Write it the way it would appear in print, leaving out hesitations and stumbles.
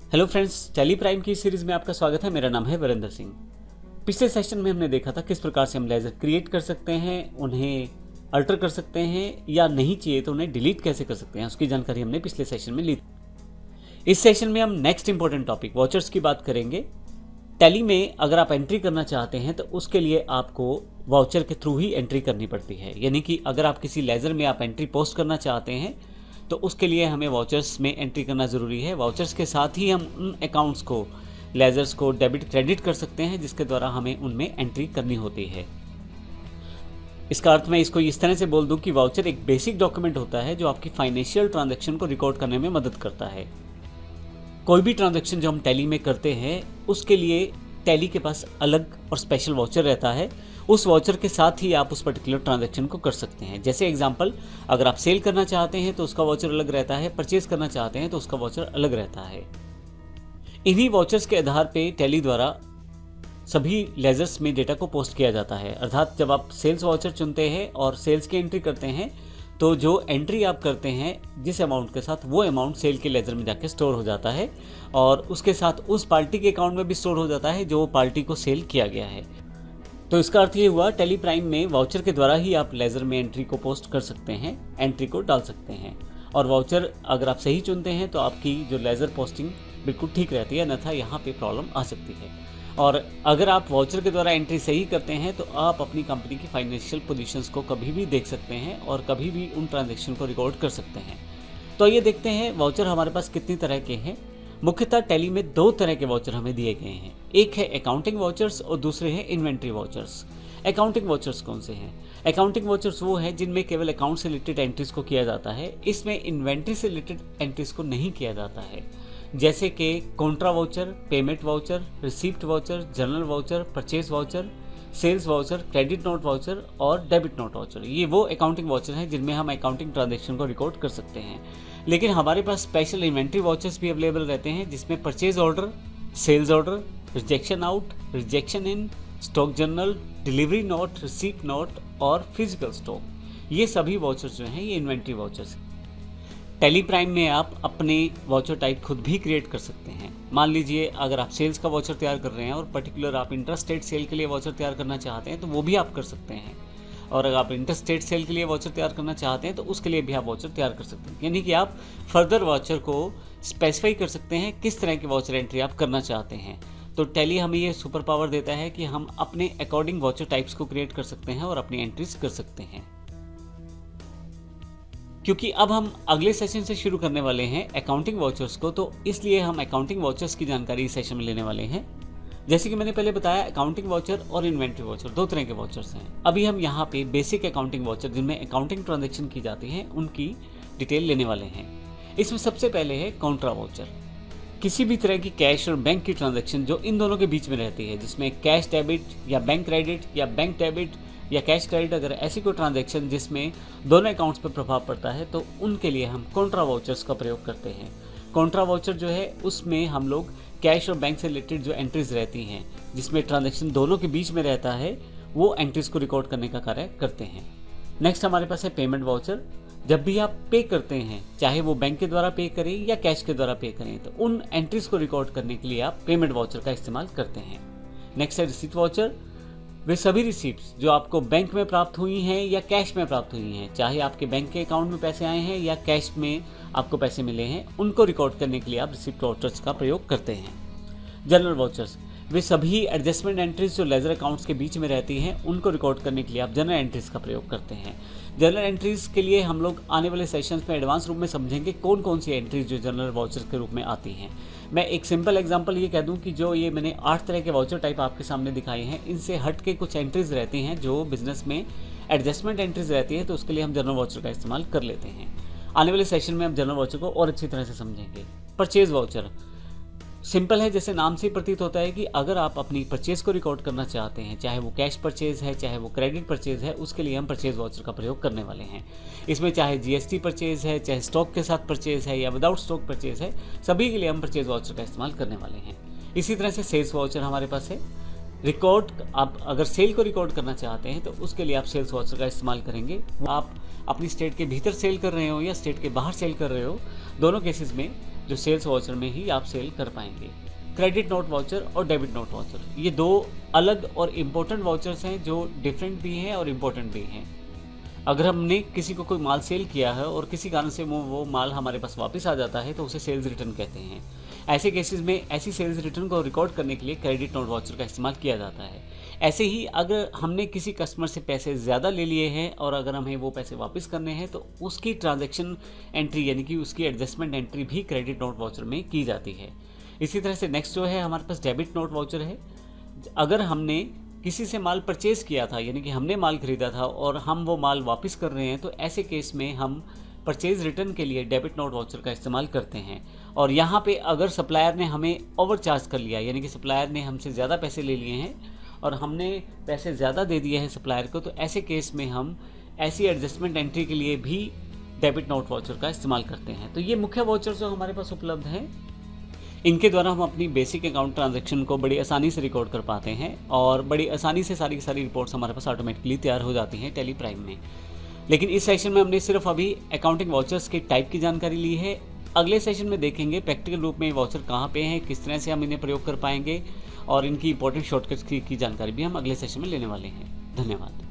Hello friends, tally prime की series में आपका स्वागत है। मेरा नाम है वीरेंद्र सिंह। पिछले सेशन में हमने देखा था किस प्रकार से हम लेज़र क्रिएट कर सकते हैं, उन्हें अल्टर कर सकते हैं या नहीं चाहिए तो उन्हें डिलीट कैसे कर सकते हैं, उसकी जानकारी हमने पिछले सेशन में ली। इस सेशन में हम नेक्स्ट इंपॉर्टेंट टॉपिक वाउचर्स की बात करेंगे। टैली में अगर आप एंट्री करना चाहते हैं तो उसके लिए आपको वाउचर के थ्रू ही एंट्री करनी पड़ती है। यानी कि अगर आप किसी लेज़र में आप एंट्री पोस्ट करना चाहते हैं तो उसके लिए हमें वाउचर्स में एंट्री करना ज़रूरी है। वाउचर्स के साथ ही हम उन अकाउंट्स को, लेज़र्स को डेबिट क्रेडिट कर सकते हैं जिसके द्वारा हमें उनमें एंट्री करनी होती है। इसका अर्थ मैं इसको इस तरह से बोल दूं कि वाउचर एक बेसिक डॉक्यूमेंट होता है जो आपकी फाइनेंशियल ट्रांजैक्शन को रिकॉर्ड करने में मदद करता है। कोई भी ट्रांजैक्शन जो हम टैली में करते हैं उसके लिए टैली के पास अलग और स्पेशल वाउचर रहता है। उस वाउचर के साथ ही आप उस पर्टिकुलर ट्रांजैक्शन को कर सकते हैं। जैसे एग्जांपल, अगर आप सेल करना चाहते हैं तो उसका वाउचर अलग रहता है, परचेज करना चाहते हैं तो उसका वाउचर अलग रहता है। इन्हीं वाउचर्स के आधार पे टैली द्वारा सभी लेजर्स में डेटा को पोस्ट किया जाता है। अर्थात जब आप सेल्स वाउचर चुनते हैं और सेल्स की एंट्री करते हैं तो जो एंट्री आप करते हैं जिस अमाउंट के साथ, वो अमाउंट सेल के लेजर में जाके स्टोर हो जाता है और उसके साथ उस पार्टी के अकाउंट में भी स्टोर हो जाता है जो पार्टी को सेल किया गया है। तो इसका अर्थ ये हुआ, टैली प्राइम में वाउचर के द्वारा ही आप लेज़र में एंट्री को पोस्ट कर सकते हैं, एंट्री को डाल सकते हैं। और वाउचर अगर आप सही चुनते हैं तो आपकी जो लेज़र पोस्टिंग बिल्कुल ठीक रहती है, अन्यथा यहाँ पे प्रॉब्लम आ सकती है। और अगर आप वाउचर के द्वारा एंट्री सही करते हैं तो आप अपनी कंपनी की फाइनेंशियल पोजीशंस को कभी भी देख सकते हैं और कभी भी उन ट्रांजैक्शन को रिकॉर्ड कर सकते हैं। तो ये देखते हैं वाउचर हमारे पास कितनी तरह के हैं। मुख्यतः टैली में दो तरह के वाउचर हमें दिए गए हैं। एक है अकाउंटिंग वाउचर्स और दूसरे हैं इन्वेंट्री वाउचर्स। अकाउंटिंग वाउचर्स कौन से हैं? अकाउंटिंग वाउचर्स वो हैं जिनमें केवल अकाउंट से रिलेटेड एंट्रीज को किया जाता है। इसमें इन्वेंट्री से रिलेटेड एंट्रीज को नहीं किया जाता है, जैसे कि contra voucher, payment voucher, receipt voucher, journal voucher, purchase voucher, sales voucher, credit note voucher और डेबिट नोट वाउचर। ये वो अकाउंटिंग वाउचर हैं जिनमें हम अकाउंटिंग ट्रांजैक्शन को रिकॉर्ड कर सकते हैं। लेकिन हमारे पास स्पेशल इन्वेंट्री वाउचर्स भी अवेलेबल रहते हैं जिसमें purchase order, sales order, rejection out, rejection in, stock journal, delivery note, receipt note और फिजिकल स्टॉक, ये सभी वाउचर्स जो हैं ये इन्वेंट्री वाउचर्स हैं। टैली प्राइम में आप अपने वाउचर टाइप खुद भी क्रिएट कर सकते हैं। मान लीजिए अगर आप सेल्स का वाउचर तैयार कर रहे हैं और पर्टिकुलर आप इंटरस्टेट सेल के लिए वाउचर तैयार करना चाहते हैं तो वो भी आप कर सकते हैं। और अगर आप इंटरस्टेट सेल के लिए वाउचर तैयार करना चाहते हैं तो उसके लिए भी आप वाउचर तैयार कर सकते हैं। यानी कि आप फर्दर वाउचर को स्पेसिफाई कर सकते हैं किस तरह की वाउचर एंट्री आप करना चाहते हैं। तो टैली हमें ये सुपर पावर देता है कि हम अपने अकॉर्डिंग वाउचर टाइप्स को क्रिएट कर सकते हैं और अपनी एंट्रीज कर सकते हैं। क्योंकि अब हम अगले सेशन से शुरू करने वाले हैं अकाउंटिंग वाउचर्स को, तो इसलिए हम अकाउंटिंग वाउचर्स की जानकारी इस सेशन में लेने वाले हैं। जैसे कि मैंने पहले बताया, अकाउंटिंग वाउचर और इन्वेंट्री वाउचर दो तरह के वाउचर्स हैं। अभी हम यहाँ पे बेसिक अकाउंटिंग वाउचर जिनमें अकाउंटिंग ट्रांजैक्शन की जाती है उनकी डिटेल लेने वाले हैं। इसमें सबसे पहले है कॉन्ट्रा वाउचर। किसी भी तरह की कैश और बैंक की ट्रांजैक्शन जो इन दोनों के बीच में रहती है, जिसमें कैश डेबिट या बैंक क्रेडिट या बैंक डेबिट या कैश क्रेडिट, अगर ऐसी कोई ट्रांजैक्शन जिसमें दोनों अकाउंट्स पर प्रभाव पड़ता है तो उनके लिए हम कॉन्ट्रा वाउचर्स का प्रयोग करते हैं। कॉन्ट्रा वाउचर जो है उसमें हम लोग कैश और बैंक से रिलेटेड जो एंट्रीज रहती हैं जिसमें ट्रांजैक्शन दोनों के बीच में रहता है वो एंट्रीज को रिकॉर्ड करने का कार्य करते हैं। नेक्स्ट हमारे पास है पेमेंट वाउचर। जब भी आप पे करते हैं, चाहे वो बैंक के द्वारा पे करें या कैश के द्वारा पे करें, तो उन एंट्रीज को रिकॉर्ड करने के लिए आप पेमेंट वाउचर का इस्तेमाल करते हैं। नेक्स्ट है रिसीप्ट वाउचर। वे सभी रिसीप्ट्स जो आपको बैंक में प्राप्त हुई हैं या कैश में प्राप्त हुई हैं, चाहे आपके बैंक के अकाउंट में पैसे आए हैं या कैश में आपको पैसे मिले हैं, उनको रिकॉर्ड करने के लिए आप रिसीप्ट वाउचर्स का प्रयोग करते हैं। जनरल वाउचर्स, वे सभी एडजस्टमेंट एंट्रीज जो लेजर अकाउंट्स के बीच में रहती हैं उनको रिकॉर्ड करने के लिए आप जनरल एंट्रीज का प्रयोग करते हैं। जनरल एंट्रीज के लिए हम लोग आने वाले सेशंस में एडवांस रूप में समझेंगे कौन कौन सी एंट्रीज जो जनरल वाउचर के रूप में आती हैं। मैं एक सिंपल एग्जांपल ये कह दूं कि जो ये मैंने 8 तरह के वाउचर टाइप आपके सामने दिखाए हैं, इनसे हट के कुछ एंट्रीज रहती हैं जो बिजनेस में एडजस्टमेंट एंट्रीज रहती है, तो उसके लिए हम जनरल वाउचर का इस्तेमाल कर लेते हैं। आने वाले सेशन में हम जनरल वाउचर को और अच्छी तरह से समझेंगे। परचेज वाउचर सिंपल है, जैसे नाम से ही प्रतीत होता है कि अगर आप अपनी परचेज को रिकॉर्ड करना चाहते हैं, चाहे वो कैश परचेज है चाहे वो क्रेडिट परचेज है, उसके लिए हम परचेज वाउचर का प्रयोग करने वाले हैं। इसमें चाहे जीएसटी परचेज है, चाहे स्टॉक के साथ परचेज है या विदाउट स्टॉक परचेज है, सभी के लिए हम परचेज वाउचर का इस्तेमाल करने वाले हैं। इसी तरह से सेल्स वाउचर हमारे पास है। रिकॉर्ड, आप अगर सेल को रिकॉर्ड करना चाहते हैं तो उसके लिए आप सेल्स वाउचर का इस्तेमाल करेंगे। आप अपनी स्टेट के भीतर सेल कर रहे हो या स्टेट के बाहर सेल कर रहे हो, दोनों केसेस में जो सेल्स वाउचर में ही आप सेल कर पाएंगे। क्रेडिट नोट वाउचर और डेबिट नोट वाउचर, ये दो अलग और इम्पोर्टेंट वाउचर्स हैं जो डिफरेंट भी हैं और इम्पोर्टेंट भी हैं। अगर हमने किसी को कोई माल सेल किया है और किसी कारण से वो माल हमारे पास वापस आ जाता है तो उसे सेल्स रिटर्न कहते हैं। ऐसे केसेस में ऐसी सेल्स रिटर्न को रिकॉर्ड करने के लिए क्रेडिट नोट वाउचर का इस्तेमाल किया जाता है। ऐसे ही अगर हमने किसी कस्टमर से पैसे ज़्यादा ले लिए हैं और अगर हमें वो पैसे वापस करने हैं तो उसकी ट्रांजैक्शन एंट्री यानी कि उसकी एडजस्टमेंट एंट्री भी क्रेडिट नोट वाउचर में की जाती है। इसी तरह से नेक्स्ट जो है हमारे पास डेबिट नोट वाउचर है। अगर हमने किसी से माल परचेज़ किया था यानी कि हमने माल खरीदा था और हम वो माल वापस कर रहे हैं तो ऐसे केस में हम परचेज़ रिटर्न के लिए डेबिट नोट वाउचर का इस्तेमाल करते हैं। और यहाँ पे अगर सप्लायर ने हमें ओवर चार्ज कर लिया यानी कि सप्लायर ने हमसे ज़्यादा पैसे ले लिए हैं और हमने पैसे ज़्यादा दे दिए हैं सप्लायर को, तो ऐसे केस में हम ऐसी एडजस्टमेंट एंट्री के लिए भी डेबिट नोट वाउचर का इस्तेमाल करते हैं। तो ये मुख्य वाउचर जो हमारे पास उपलब्ध हैं, इनके द्वारा हम अपनी बेसिक अकाउंट ट्रांजैक्शन को बड़ी आसानी से रिकॉर्ड कर पाते हैं और बड़ी आसानी से सारी की सारी रिपोर्ट्स हमारे पास ऑटोमेटिकली तैयार हो जाती हैं टैली प्राइम में। लेकिन इस सेशन में हमने सिर्फ अभी अकाउंटिंग वाउचर्स के टाइप की जानकारी ली है। अगले सेशन में देखेंगे प्रैक्टिकल रूप में ये वाउचर कहाँ पे हैं, किस तरह से हम इन्हें प्रयोग कर पाएंगे और इनकी इंपॉर्टेंट शॉर्टकट्स की जानकारी भी हम अगले सेशन में लेने वाले हैं। धन्यवाद।